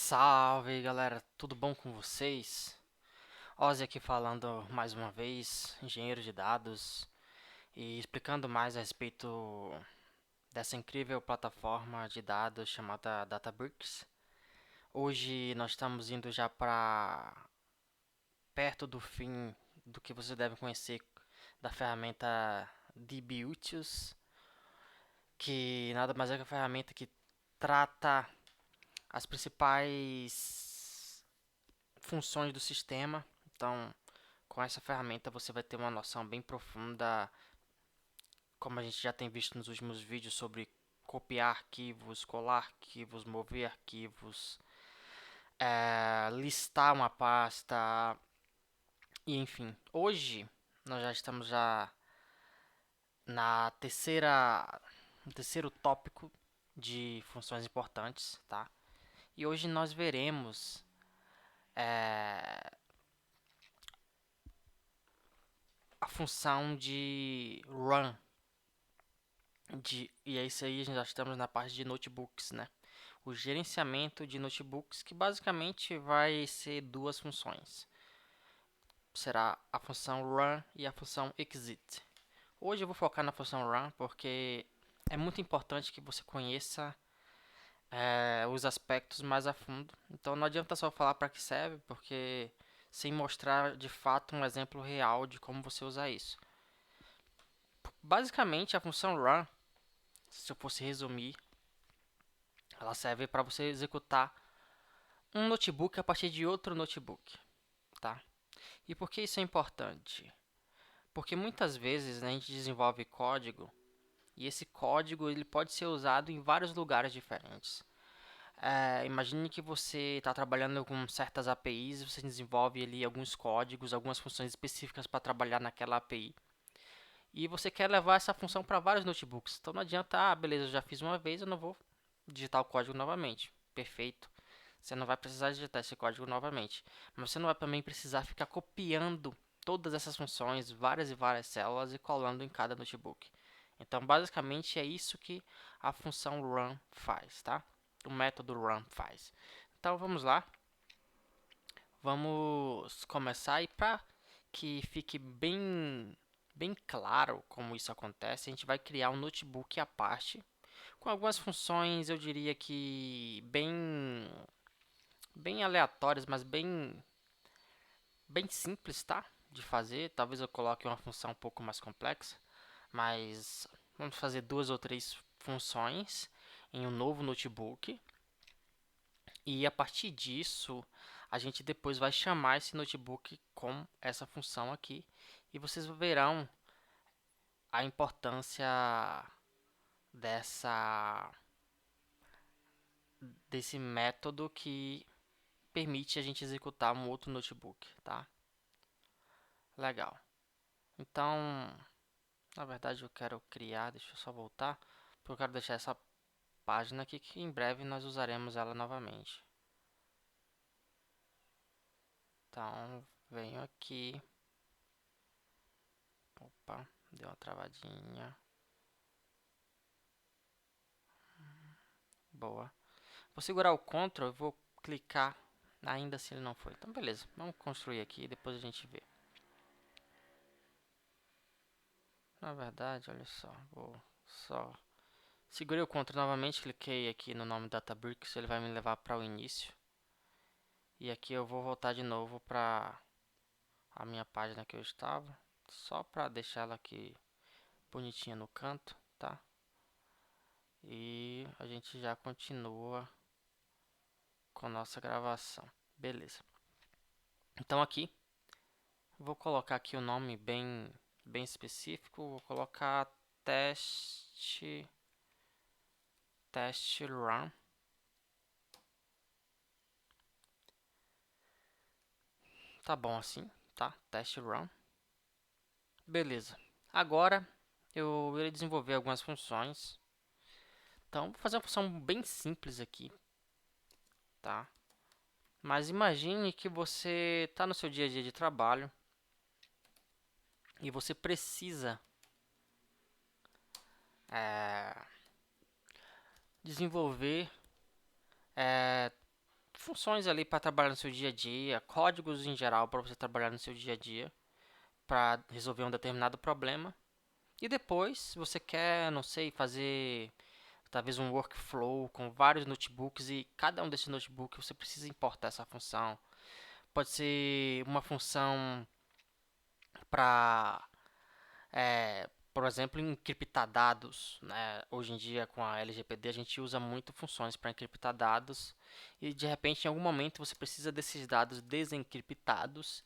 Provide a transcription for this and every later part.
Salve galera, tudo bom com vocês? Ozzy aqui falando mais uma vez, engenheiro de dados, e explicando mais a respeito dessa incrível plataforma de dados chamada Databricks. Hoje nós estamos indo já para perto do fim do que você deve conhecer da ferramenta DBUtius, que nada mais é que a ferramenta que trata as principais funções do sistema. Então, com essa ferramenta você vai ter uma noção bem profunda, como a gente já tem visto nos últimos vídeos, sobre copiar arquivos, colar arquivos, mover arquivos, listar uma pasta e enfim. Hoje nós já estamos na no terceiro tópico de funções importantes, tá? E hoje nós veremos é, a função de run. E é isso aí, já estamos na parte de notebooks, né? O gerenciamento de notebooks, que basicamente vai ser duas funções. Será a função run e a função exit. Hoje eu vou focar na função run porque é muito importante que você conheça os aspectos mais a fundo. Então não adianta só falar para que serve, porque sem mostrar de fato um exemplo real de como você usar isso. Basicamente a função run, se eu fosse resumir, ela serve para você executar um notebook a partir de outro notebook, tá? E por que isso é importante? Porque muitas vezes, né, a gente desenvolve código e esse código ele pode ser usado em vários lugares diferentes. Imagine que você está trabalhando com certas APIs, você desenvolve ali alguns códigos, algumas funções específicas para trabalhar naquela API. E você quer levar essa função para vários notebooks. Então não adianta, beleza, eu já fiz uma vez, eu não vou digitar o código novamente. Perfeito. Você não vai precisar digitar esse código novamente. Mas você não vai também precisar ficar copiando todas essas funções, várias e várias células e colando em cada notebook. Então, basicamente é isso que a função run faz, tá? O método run faz. Então, vamos lá. Vamos começar e para que fique bem claro como isso acontece, a gente vai criar um notebook à parte com algumas funções, eu diria que bem aleatórias, mas bem simples, tá? De fazer. Talvez eu coloque uma função um pouco mais complexa, mas vamos fazer duas ou três funções em um novo notebook. E a partir disso, a gente depois vai chamar esse notebook com essa função aqui. E vocês verão a importância dessa desse método que permite a gente executar um outro notebook, tá? Legal. Então, na verdade eu quero criar, deixa eu só voltar, porque eu quero deixar essa página aqui que em breve nós usaremos ela novamente. Então, venho aqui. Opa, deu uma travadinha. Boa. Vou segurar o Ctrl e vou clicar, ainda assim ele não foi. Então, beleza, vamos construir aqui e depois a gente vê. Na verdade, olha só, vou só... Segurei o Ctrl novamente, cliquei aqui no nome Databricks, ele vai me levar para o início. E aqui eu vou voltar de novo para a minha página que eu estava, só para deixar ela aqui bonitinha no canto, tá? E a gente já continua com a nossa gravação. Beleza. Então aqui, vou colocar aqui o nome bem específico, vou colocar teste run. Tá bom assim, tá? Teste run. Beleza. Agora eu irei desenvolver algumas funções. Então, vou fazer uma função bem simples aqui, tá? Mas imagine que você está no seu dia a dia de trabalho e você precisa é, desenvolver funções ali para trabalhar no seu dia a dia, códigos em geral para você trabalhar no seu dia a dia, para resolver um determinado problema. E depois, se você quer, não sei, fazer talvez um workflow com vários notebooks e cada um desses notebooks você precisa importar essa função. Pode ser uma função para, por exemplo, encriptar dados, né? Hoje em dia com a LGPD a gente usa muito funções para encriptar dados e de repente em algum momento você precisa desses dados desencriptados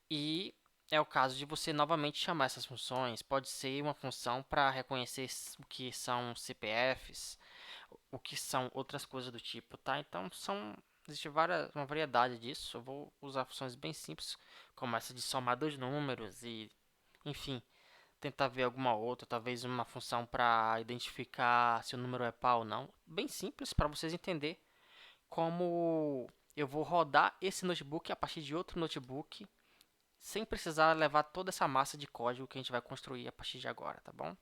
e é o caso de você novamente chamar essas funções. Pode ser uma função para reconhecer o que são CPFs, o que são outras coisas do tipo, tá? Então existe uma variedade disso. Eu vou usar funções bem simples, como essa de somar dois números e, enfim, tentar ver alguma outra, talvez uma função para identificar se o número é par ou não. Bem simples para vocês entenderem como eu vou rodar esse notebook a partir de outro notebook sem precisar levar toda essa massa de código que a gente vai construir a partir de agora, tá bom?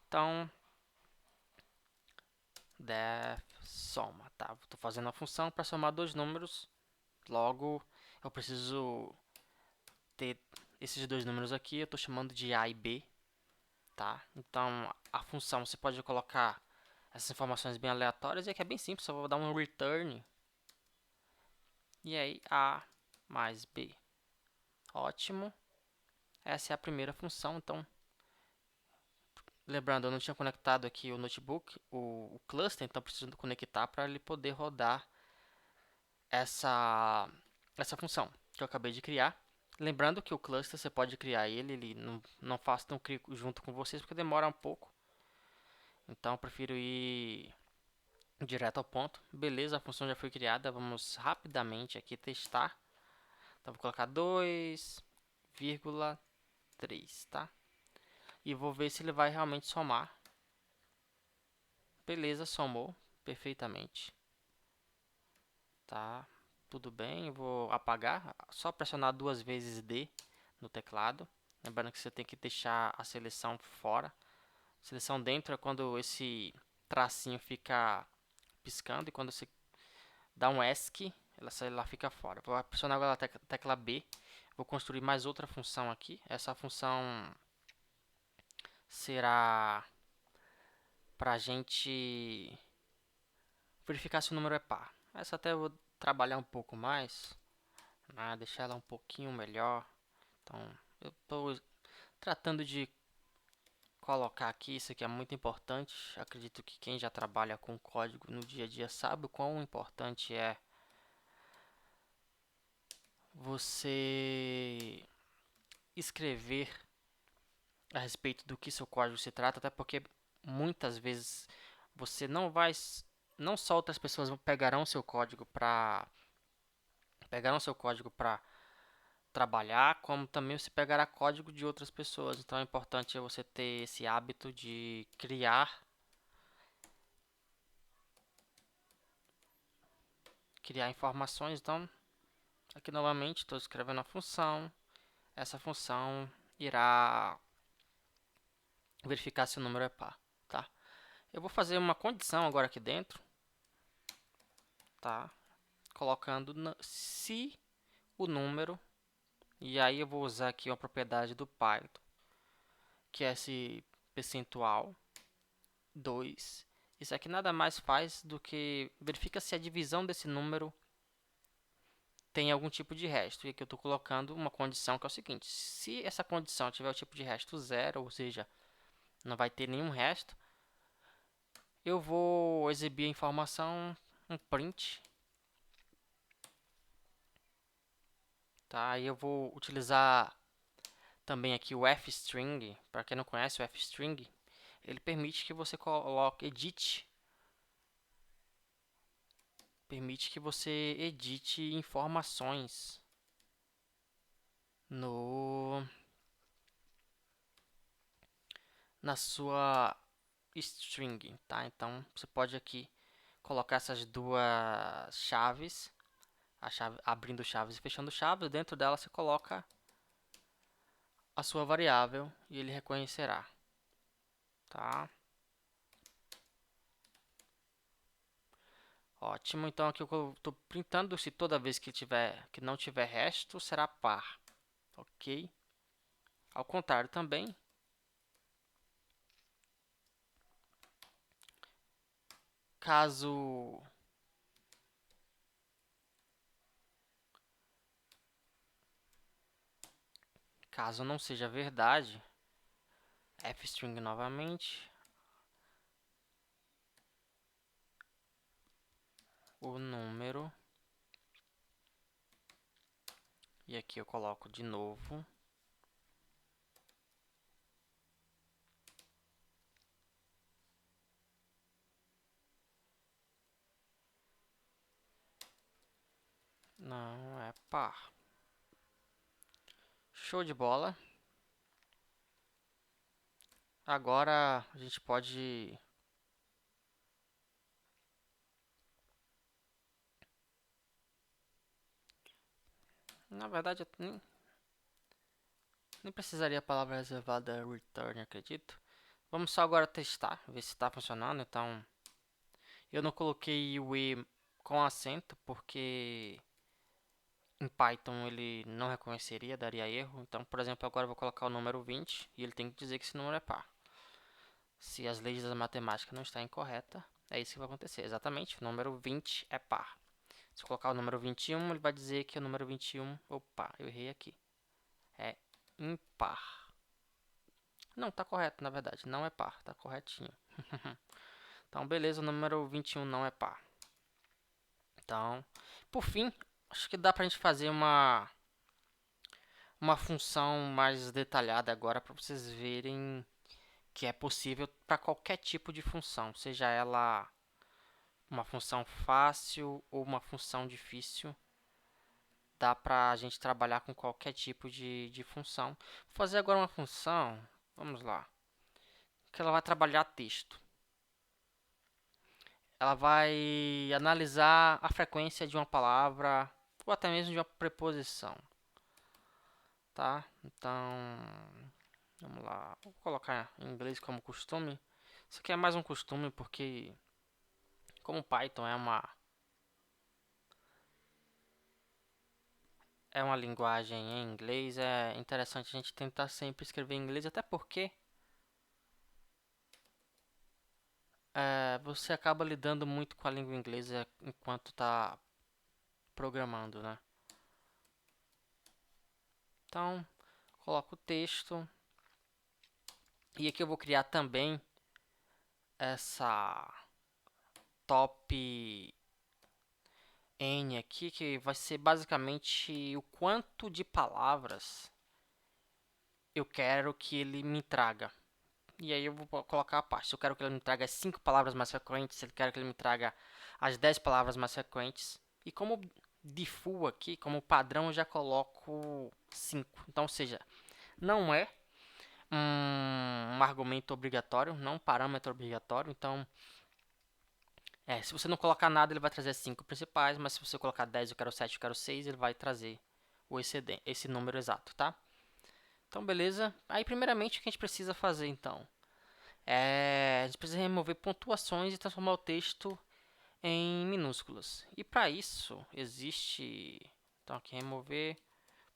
Então, def soma, tá? Estou fazendo a função para somar dois números, logo eu preciso ter esses dois números aqui, eu estou chamando de A e B, tá? Então, a função você pode colocar essas informações bem aleatórias e aqui é bem simples, eu vou dar um return e aí A mais B. Ótimo, essa é a primeira função, então lembrando, eu não tinha conectado aqui o notebook, o cluster, então preciso conectar para ele poder rodar essa função que eu acabei de criar. Lembrando que o cluster você pode criar ele não faço tão crio junto com vocês porque demora um pouco. Então eu prefiro ir direto ao ponto. Beleza, a função já foi criada, vamos rapidamente aqui testar. Então vou colocar 2,3, tá? E vou ver se ele vai realmente somar. Beleza, somou perfeitamente. Tá, tudo bem, eu vou apagar, só pressionar duas vezes D no teclado. Lembrando que você tem que deixar a seleção fora. Seleção dentro é quando esse tracinho fica piscando e quando você dá um ESC, ela fica fora. Vou pressionar agora a tecla B. Vou construir mais outra função aqui. Essa função será para a gente verificar se o número é par. Essa até eu vou trabalhar um pouco mais, né? Deixar ela um pouquinho melhor. Então, eu estou tratando de colocar aqui, isso aqui é muito importante. Acredito que quem já trabalha com código no dia a dia sabe o quão importante é você escrever a respeito do que seu código se trata, até porque muitas vezes você não só outras pessoas pegarão seu código para trabalhar, como também você pegará código de outras pessoas. Então é importante você ter esse hábito de criar informações. Então, aqui novamente estou escrevendo a função. Essa função irá verificar se o número é par, tá? Eu vou fazer uma condição agora aqui dentro, tá? Colocando se o número, e aí eu vou usar aqui uma propriedade do Python, que é esse percentual 2. Isso aqui nada mais faz do que verifica se a divisão desse número tem algum tipo de resto. E aqui eu estou colocando uma condição que é o seguinte: se essa condição tiver o tipo de resto zero, ou seja, não vai ter nenhum resto, eu vou exibir a informação um print, tá? Aí eu vou utilizar também aqui o fstring. Para quem não conhece o fstring, ele permite que você edite informações no na sua string, tá? Então você pode aqui colocar essas duas chaves, abrindo chaves e fechando chaves. Dentro dela você coloca a sua variável e ele reconhecerá, tá? Ótimo, então aqui eu estou printando se toda vez que não tiver resto, será par. Ok? Ao contrário também, caso caso não seja verdade, fstring novamente, o número, e aqui eu coloco de novo, não é par. Show de bola. Agora a gente pode... Na verdade, eu nem precisaria a palavra reservada return, acredito. Vamos só agora testar, ver se está funcionando. Então, eu não coloquei o E com acento, porque em Python ele não reconheceria, daria erro. Então, por exemplo, agora eu vou colocar o número 20 e ele tem que dizer que esse número é par. Se as leis da matemática não estão incorretas, é isso que vai acontecer. Exatamente, o número 20 é par. Se eu colocar o número 21, ele vai dizer que o número 21... Opa, eu errei aqui. É impar. Não, tá correto, na verdade. Não é par, tá corretinho. Então, beleza, o número 21 não é par. Então, por fim, acho que dá pra gente fazer uma função mais detalhada agora para vocês verem que é possível para qualquer tipo de função, seja ela uma função fácil ou uma função difícil. Dá pra gente trabalhar com qualquer tipo de função. Vou fazer agora uma função, vamos lá, que ela vai trabalhar texto. Ela vai analisar a frequência de uma palavra ou até mesmo de uma preposição, tá? Então, vamos lá, vou colocar em inglês como costume. Isso aqui é mais um costume porque, como Python é uma linguagem em inglês, é interessante a gente tentar sempre escrever em inglês, até porque você acaba lidando muito com a língua inglesa enquanto está programando, né? Então, coloco o texto. E aqui eu vou criar também essa top N aqui, que vai ser basicamente o quanto de palavras eu quero que ele me traga. E aí eu vou colocar a parte. Se eu quero que ele me traga as 5 palavras mais frequentes, se eu quero que ele me traga as 10 palavras mais frequentes. E como default aqui, como padrão, eu já coloco 5. Então, ou seja, não é um argumento obrigatório, não um parâmetro obrigatório. Então, se você não colocar nada, ele vai trazer as 5 principais. Mas se você colocar 10, eu quero 7, eu quero 6, ele vai trazer o excedente, esse número exato, tá? Então, beleza. Aí, primeiramente, o que a gente precisa fazer, então? A gente precisa remover pontuações e transformar o texto em minúsculas. E para isso, existe... Então, aqui, remover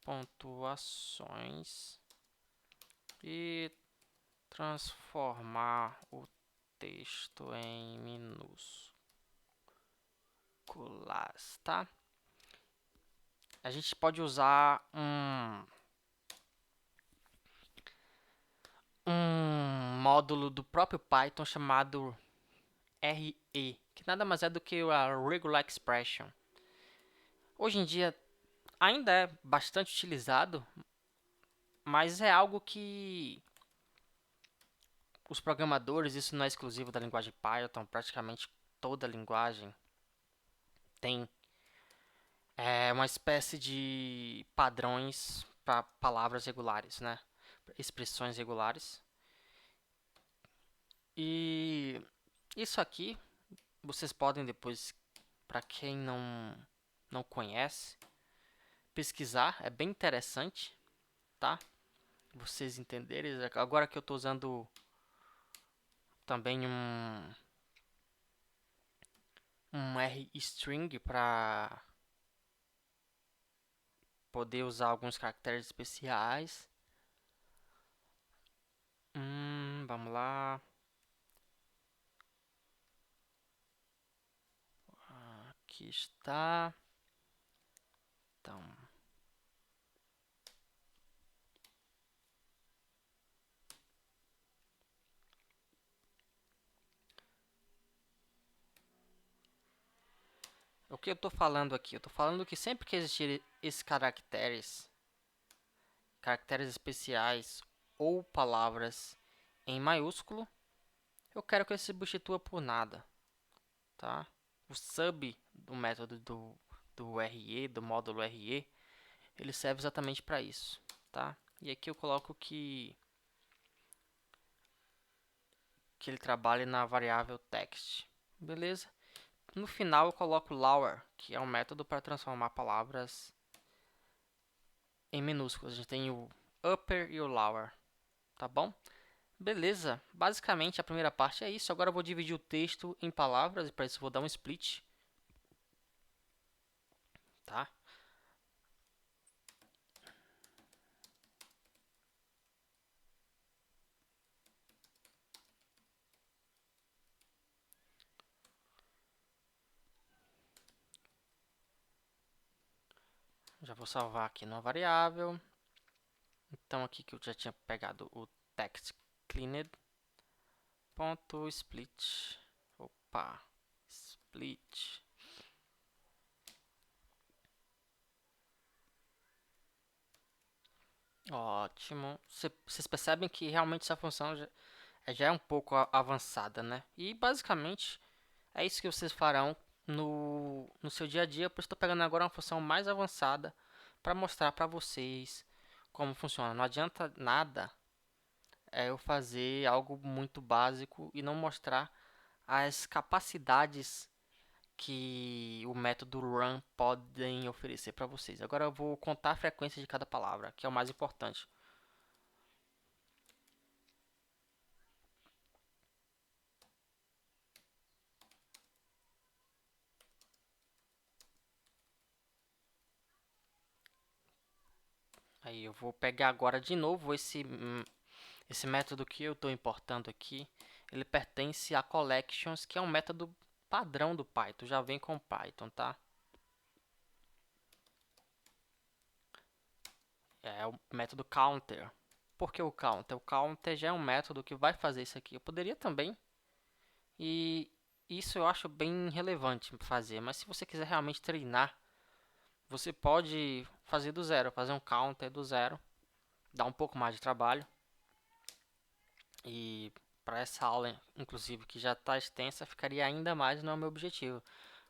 pontuações e transformar o texto em minúsculas, tá? A gente pode usar um módulo do próprio Python chamado RE, que nada mais é do que a Regular Expression. Hoje em dia ainda é bastante utilizado, mas é algo que os programadores, isso não é exclusivo da linguagem Python, praticamente toda linguagem tem uma espécie de padrões para palavras regulares, né? Expressões regulares. E isso aqui vocês podem depois, para quem não conhece, pesquisar, é bem interessante, tá? Vocês entenderem. Agora que eu estou usando também um rstring para poder usar alguns caracteres especiais. Vamos lá. Aqui está. Então, o que eu estou falando aqui? Eu estou falando que sempre que existir esses caracteres especiais ou palavras em maiúsculo, eu quero que ele se substitua por nada, tá? O sub do método do RE, do módulo RE, ele serve exatamente para isso, tá? E aqui eu coloco que ele trabalhe na variável text, beleza? No final eu coloco lower, que é um método para transformar palavras em minúsculas. A gente tem o upper e o lower, tá bom? Beleza, basicamente a primeira parte é isso. Agora eu vou dividir o texto em palavras e para isso eu vou dar um split, tá? Já vou salvar aqui numa variável. Então aqui que eu já tinha pegado o text cleaned ponto split. Opa, split. Ótimo. Vocês percebem que realmente essa função já é um pouco avançada, né? E basicamente é isso que vocês farão no seu dia a dia. Por isso estou pegando agora uma função mais avançada para mostrar para vocês como funciona. Não adianta nada eu fazer algo muito básico e não mostrar as capacidades que o método run podem oferecer para vocês. Agora eu vou contar a frequência de cada palavra, que é o mais importante. Aí eu vou pegar agora de novo esse método que eu estou importando aqui. Ele pertence a collections, que é um método padrão do Python, já vem com Python, tá? É o método counter. Por que o counter? O counter já é um método que vai fazer isso aqui. Eu poderia também, e isso eu acho bem relevante fazer, mas se você quiser realmente treinar, você pode fazer do zero, fazer um counter do zero, dá um pouco mais de trabalho. E para essa aula, inclusive, que já está extensa, ficaria ainda mais, não é o meu objetivo.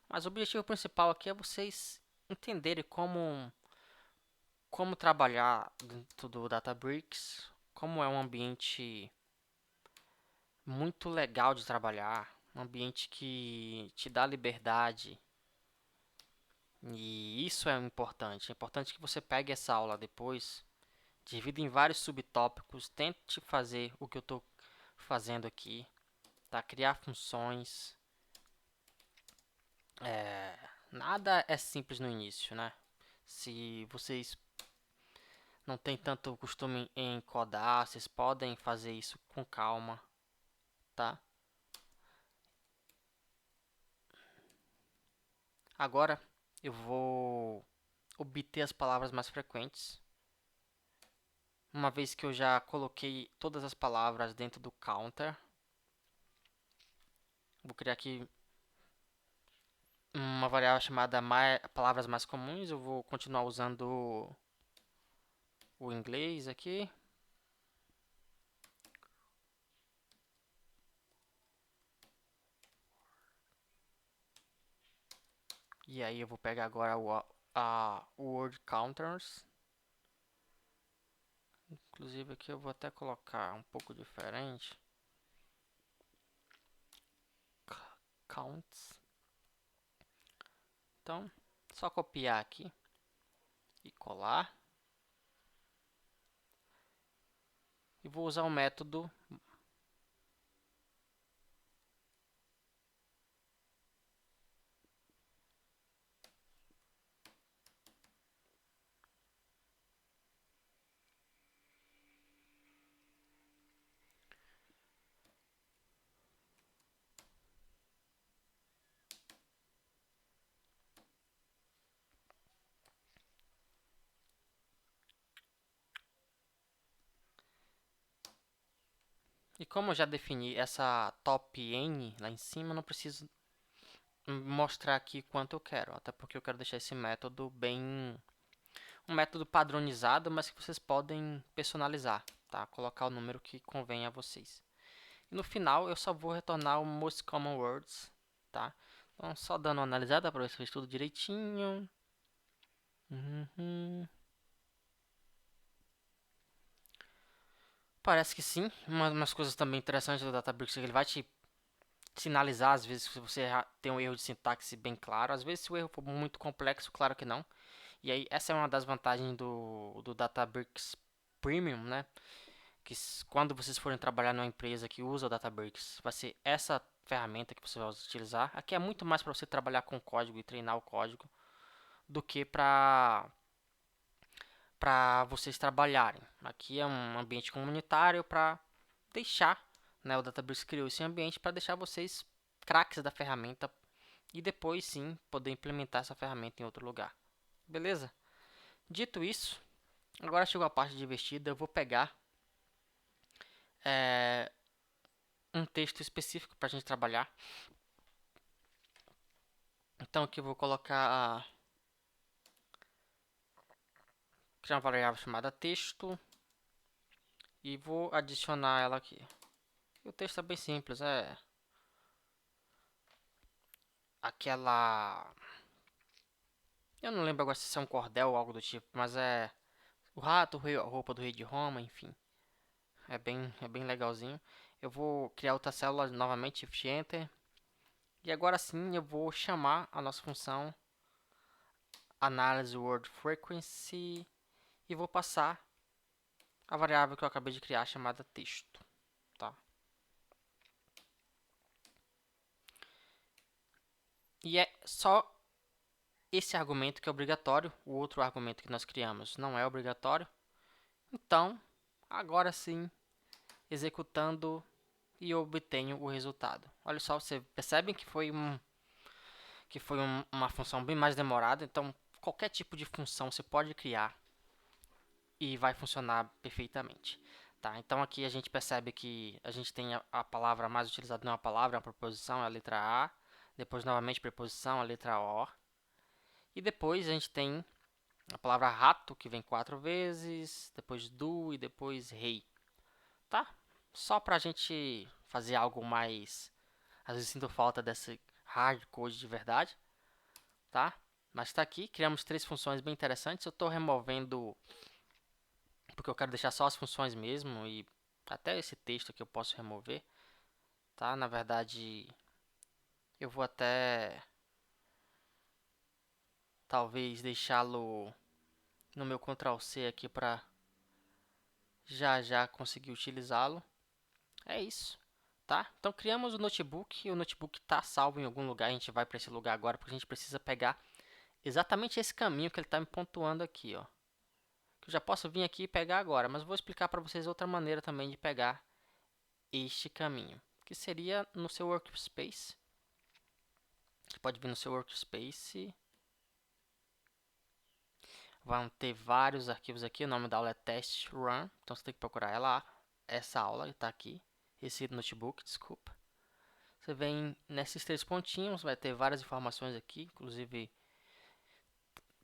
Mas o objetivo principal aqui é vocês entenderem como trabalhar dentro do Databricks, como é um ambiente muito legal de trabalhar, um ambiente que te dá liberdade. E isso é importante. É importante que você pegue essa aula depois, divida em vários subtópicos, tente fazer o que eu estou fazendo aqui, tá? Criar funções. Nada é simples no início, né? Se vocês não têm tanto costume em codar, vocês podem fazer isso com calma, tá? Agora eu vou obter as palavras mais frequentes. Uma vez que eu já coloquei todas as palavras dentro do counter, vou criar aqui uma variável chamada palavras mais comuns. Eu vou continuar usando o inglês aqui. E aí eu vou pegar agora a word counters. Inclusive aqui eu vou até colocar um pouco diferente. Counts. Então, só copiar aqui e colar. E vou usar o método . E como eu já defini essa top N lá em cima, eu não preciso mostrar aqui quanto eu quero, até porque eu quero deixar esse método bem um método padronizado, mas que vocês podem personalizar, tá? Colocar o número que convém a vocês. E no final eu só vou retornar o most common words, tá? Então só dando uma analisada para ver se fez tudo direitinho. Uhum. Parece que sim. Umas coisas também interessantes do Databricks é que ele vai te sinalizar às vezes se você tem um erro de sintaxe bem claro. Às vezes se o erro for muito complexo, claro que não. E aí essa é uma das vantagens do Databricks Premium, né? Que quando vocês forem trabalhar numa empresa que usa o Databricks, vai ser essa ferramenta que você vai utilizar. Aqui é muito mais para você trabalhar com código e treinar o código do que para vocês trabalharem. Aqui é um ambiente comunitário para deixar, né, o Databricks criou esse ambiente para deixar vocês craques da ferramenta e depois sim poder implementar essa ferramenta em outro lugar. Beleza? Dito isso, agora chegou a parte divertida. Eu vou pegar é, um texto específico para a gente trabalhar. Então aqui eu vou criar uma variável chamada texto e vou adicionar ela aqui. E o texto é bem simples, é aquela... Eu não lembro agora se é um cordel ou algo do tipo, mas é o rato, a roupa do rei de Roma, enfim. É bem legalzinho. Eu vou criar outra célula novamente, Shift Enter. E agora sim eu vou chamar a nossa função Analyze Word Frequency e vou passar a variável que eu acabei de criar chamada texto, tá? E é só esse argumento que é obrigatório, o outro argumento que nós criamos não é obrigatório. Então, agora sim, executando e obtenho o resultado. Olha só, você percebe que uma função bem mais demorada. Então, qualquer tipo de função você pode criar e vai funcionar perfeitamente. Tá, então aqui a gente percebe que a gente tem a palavra mais utilizada não é uma palavra, é uma preposição, é a letra A. Depois novamente preposição, a letra O. E depois a gente tem a palavra rato, que vem 4 vezes, depois do e depois rei. Tá? Só pra gente fazer algo mais... Às vezes sinto falta desse hard code de verdade, tá? Mas está aqui, criamos 3 funções bem interessantes. Eu estou removendo porque eu quero deixar só as funções mesmo e até esse texto aqui eu posso remover, tá? Na verdade, eu vou até talvez deixá-lo no meu Ctrl C aqui para já conseguir utilizá-lo. É isso, tá? Então criamos o notebook está salvo em algum lugar, a gente vai para esse lugar agora porque a gente precisa pegar exatamente esse caminho que ele está me pontuando aqui, ó. Que eu já posso vir aqui e pegar agora, mas vou explicar para vocês outra maneira também de pegar este caminho, que seria no seu workspace. Você pode vir no seu workspace. Vão ter vários arquivos aqui. O nome da aula é test run. Então você tem que procurar ela. Essa aula está aqui. Esse notebook, desculpa. Você vem nesses 3 pontinhos. Vai ter várias informações aqui. Inclusive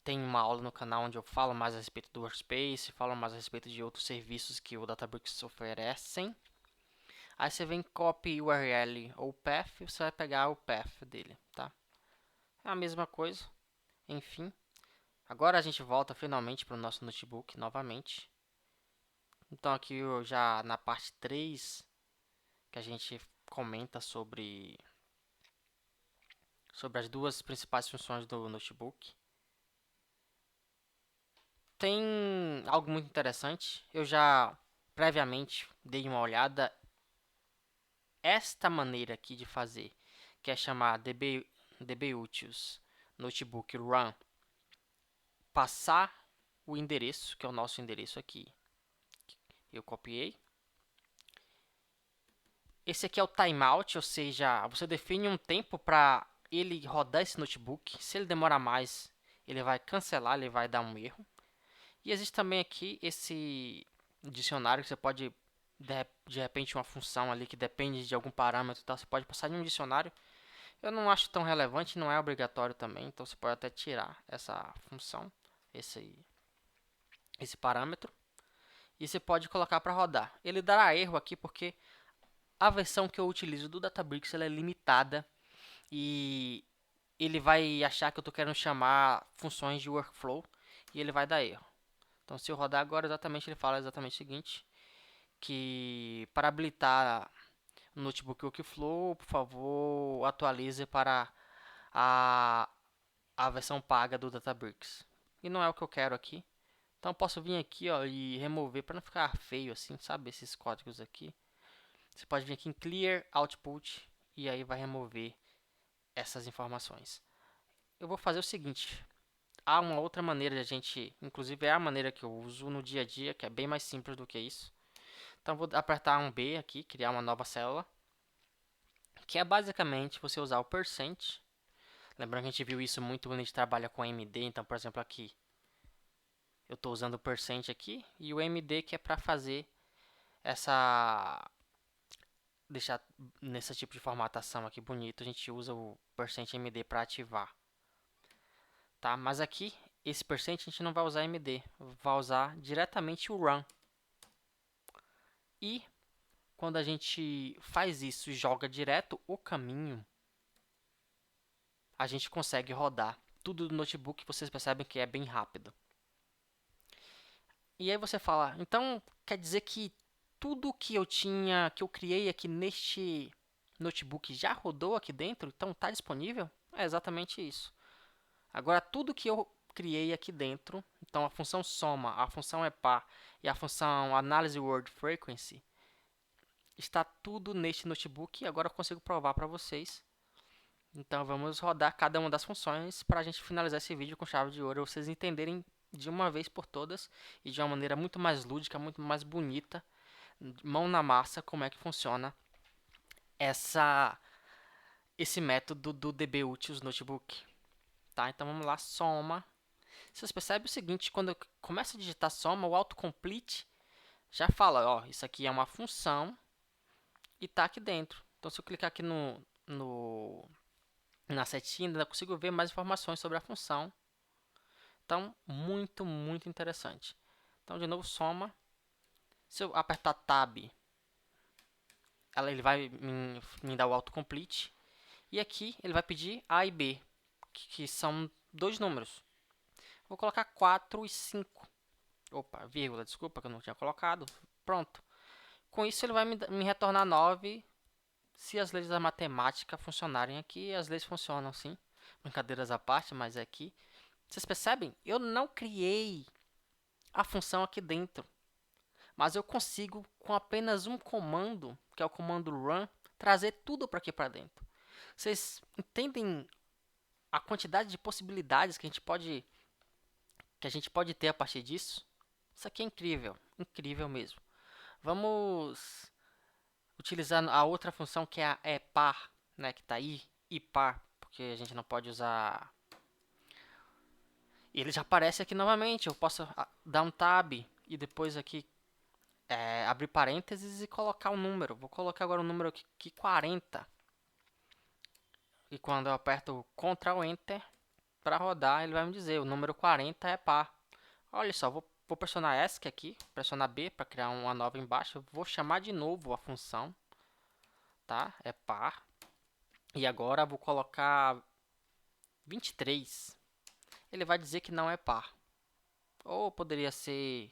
tem uma aula no canal onde eu falo mais a respeito do workspace. Falo mais a respeito de outros serviços que o Databricks oferecem. Aí você vem copy URL ou path. Você vai pegar o path dele, tá? É a mesma coisa. Enfim. Agora a gente volta finalmente para o nosso notebook novamente. Então aqui eu já na parte 3 que a gente comenta sobre as duas principais funções do notebook. Tem algo muito interessante. Eu já previamente dei uma olhada. Esta maneira aqui de fazer, que é chamar dbutils notebook run, passar o endereço, que é o nosso endereço aqui. Eu copiei. Esse aqui é o timeout, ou seja, você define um tempo para ele rodar esse notebook. Se ele demorar mais, ele vai cancelar, ele vai dar um erro. E existe também aqui esse dicionário que você pode de repente uma função ali que depende de algum parâmetro e tal, você pode passar de um dicionário. Eu não acho tão relevante, não é obrigatório também, então você pode até tirar essa função, esse, esse parâmetro, e você pode colocar para rodar. Ele dará erro aqui porque a versão que eu utilizo do Databricks ela é limitada e ele vai achar que eu estou querendo chamar funções de workflow e ele vai dar erro. Então, se eu rodar agora, exatamente ele fala exatamente o seguinte, que para habilitar o notebook workflow, por favor, atualize para a, a versão paga do Databricks. E não é o que eu quero aqui. Então, eu posso vir aqui ó, e remover para não ficar feio assim, sabe? Esses códigos aqui. Você pode vir aqui em Clear Output e aí vai remover essas informações. Eu vou fazer o seguinte. Há uma outra maneira de a gente, inclusive é a maneira que eu uso no dia a dia, que é bem mais simples do que isso. Então vou apertar um B aqui, criar uma nova célula, que é basicamente você usar o percent. Lembrando que a gente viu isso muito quando a gente trabalha com MD, então por exemplo aqui eu estou usando o percent aqui e o MD que é para fazer essa deixar nesse tipo de formatação aqui bonito, a gente usa o percent MD para ativar, tá? Mas aqui esse percent a gente não vai usar MD, vai usar diretamente o run. E quando a gente faz isso e joga direto o caminho, a gente consegue rodar tudo do notebook. Vocês percebem que é bem rápido. E aí você fala, então quer dizer que tudo que eu criei aqui neste notebook já rodou aqui dentro? Então está disponível? É exatamente isso. Agora tudo que eu criei aqui dentro, então a função soma, a função epar e a função analyze word frequency, está tudo neste notebook e agora eu consigo provar para vocês. Então vamos rodar cada uma das funções para a gente finalizar esse vídeo com chave de ouro, vocês entenderem de uma vez por todas e de uma maneira muito mais lúdica, muito mais bonita, mão na massa, como é que funciona esse método do dbutils notebook. Tá? Então vamos lá, soma. Vocês percebem o seguinte, quando eu começo a digitar soma, o autocomplete já fala, ó, isso aqui é uma função e está aqui dentro. Então se eu clicar aqui na setinha, ainda consigo ver mais informações sobre a função. Então, muito interessante. Então, de novo, soma. Se eu apertar Tab, ele vai me dar o autocomplete. E aqui ele vai pedir A e B, que são dois números. Vou colocar 4 e 5. Opa, vírgula, desculpa que eu não tinha colocado. Pronto. Com isso ele vai me retornar 9 se as leis da matemática funcionarem aqui. As leis funcionam sim. Brincadeiras à parte, mas é aqui. Vocês percebem? Eu não criei a função aqui dentro. Mas eu consigo, com apenas um comando, que é o comando run, trazer tudo para aqui para dentro. Vocês entendem a quantidade de possibilidades que a gente pode ter a partir disso? Isso aqui é incrível, incrível mesmo. Vamos utilizar a outra função que é a epar, né, que está aí, ipar, porque a gente não pode usar. Ele já aparece aqui novamente. Eu posso dar um tab e depois aqui abrir parênteses e colocar um número. Vou colocar agora um número aqui 40. E quando eu aperto Ctrl Enter para rodar, ele vai me dizer o número 40 é par. Olha só, vou pressionar ESC aqui, pressionar B para criar uma nova embaixo. Vou chamar de novo a função, tá? É par. E agora vou colocar 23. Ele vai dizer que não é par. Ou poderia ser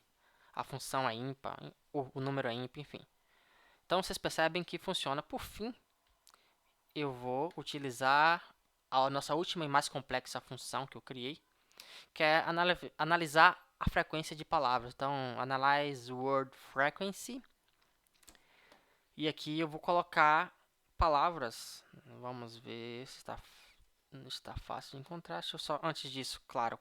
a função é ímpar, o número é ímpar, enfim. Então vocês percebem que funciona. Por fim, eu vou utilizar a nossa última e mais complexa função que eu criei, que é analisar a frequência de palavras. Então, analyze word frequency. E aqui eu vou colocar palavras. Vamos ver se está fácil de encontrar. Deixa eu só, antes disso, claro,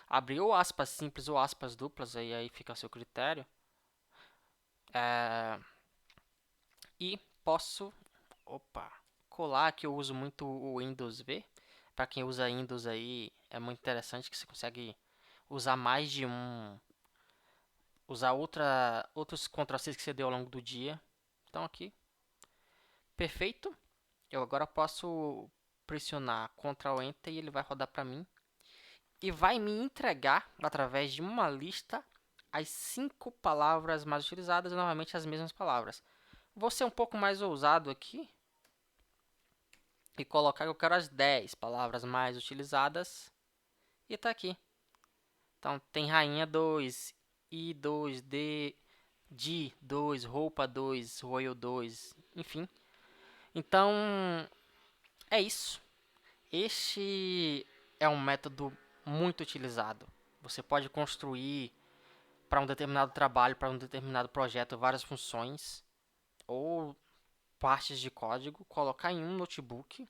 abrir ou aspas simples ou aspas duplas, aí fica a seu critério. E posso, colar, que eu uso muito o Windows V. Para quem usa Windows aí, é muito interessante que você consegue usar mais de um usar outros Ctrl+C que você deu ao longo do dia. Então aqui, perfeito. Eu agora posso pressionar Ctrl Enter e ele vai rodar para mim. E vai me entregar, através de uma lista, as 5 palavras mais utilizadas, novamente as mesmas palavras. Vou ser um pouco mais ousado aqui e colocar que eu quero as 10 palavras mais utilizadas. E tá aqui. Então tem rainha 2, I 2, D 2, roupa 2, royal 2, enfim. Então é isso. Este é um método muito utilizado. Você pode construir para um determinado trabalho, para um determinado projeto, várias funções ou partes de código, colocar em um notebook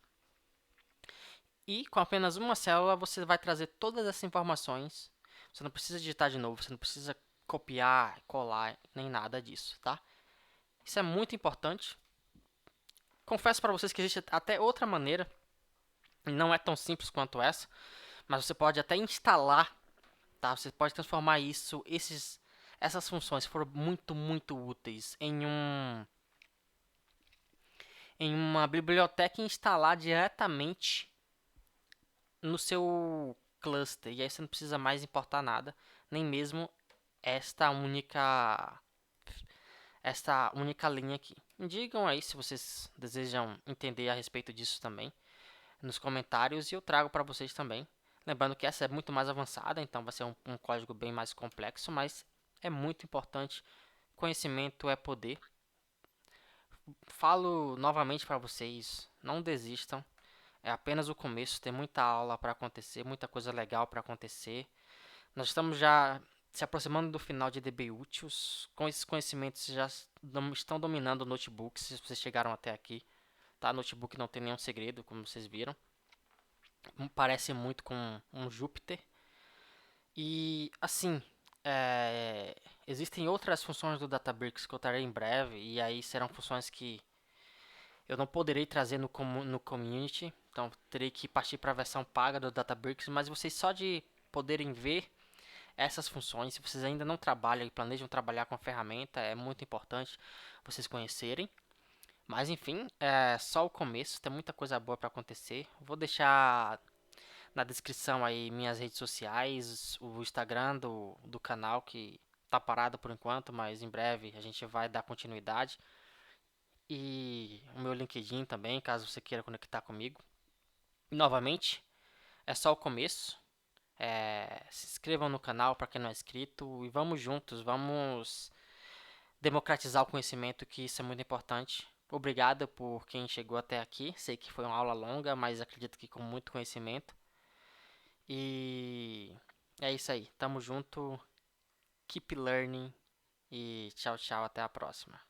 e com apenas uma célula você vai trazer todas essas informações. Você não precisa digitar de novo, você não precisa copiar, colar, nem nada disso, tá? Isso é muito importante. Confesso para vocês que existe até outra maneira, não é tão simples quanto essa, mas você pode até instalar, tá? Você pode transformar essas funções que foram muito úteis em uma biblioteca e instalar diretamente no seu cluster. E aí você não precisa mais importar nada, nem mesmo esta única esta única linha aqui. Me digam aí se vocês desejam entender a respeito disso também nos comentários e eu trago para vocês também. Lembrando que essa é muito mais avançada, então vai ser um código bem mais complexo, mas é muito importante. Conhecimento é poder. Falo novamente para vocês, não desistam. É apenas o começo, tem muita aula para acontecer, muita coisa legal para acontecer. Nós estamos já se aproximando do final de DB Úteis. Com esses conhecimentos já estão dominando o notebook, se vocês chegaram até aqui. Tá? Notebook não tem nenhum segredo, como vocês viram. Parece muito com um Jupyter. E assim, existem outras funções do Databricks que eu trarei em breve. E aí serão funções que eu não poderei trazer no community. Então terei que partir para a versão paga do Databricks. Mas vocês só de poderem ver essas funções, se vocês ainda não trabalham e planejam trabalhar com a ferramenta, é muito importante vocês conhecerem. Mas enfim, é só o começo, tem muita coisa boa para acontecer. Vou deixar na descrição aí minhas redes sociais, o Instagram do canal que tá parado por enquanto, mas em breve a gente vai dar continuidade. E o meu LinkedIn também, caso você queira conectar comigo. E, novamente, é só o começo. Se inscrevam no canal para quem não é inscrito e vamos juntos, vamos democratizar o conhecimento, que isso é muito importante. Obrigado por quem chegou até aqui. Sei que foi uma aula longa, mas acredito que com muito conhecimento. E é isso aí. Tamo junto. Keep learning e tchau, tchau, até a próxima.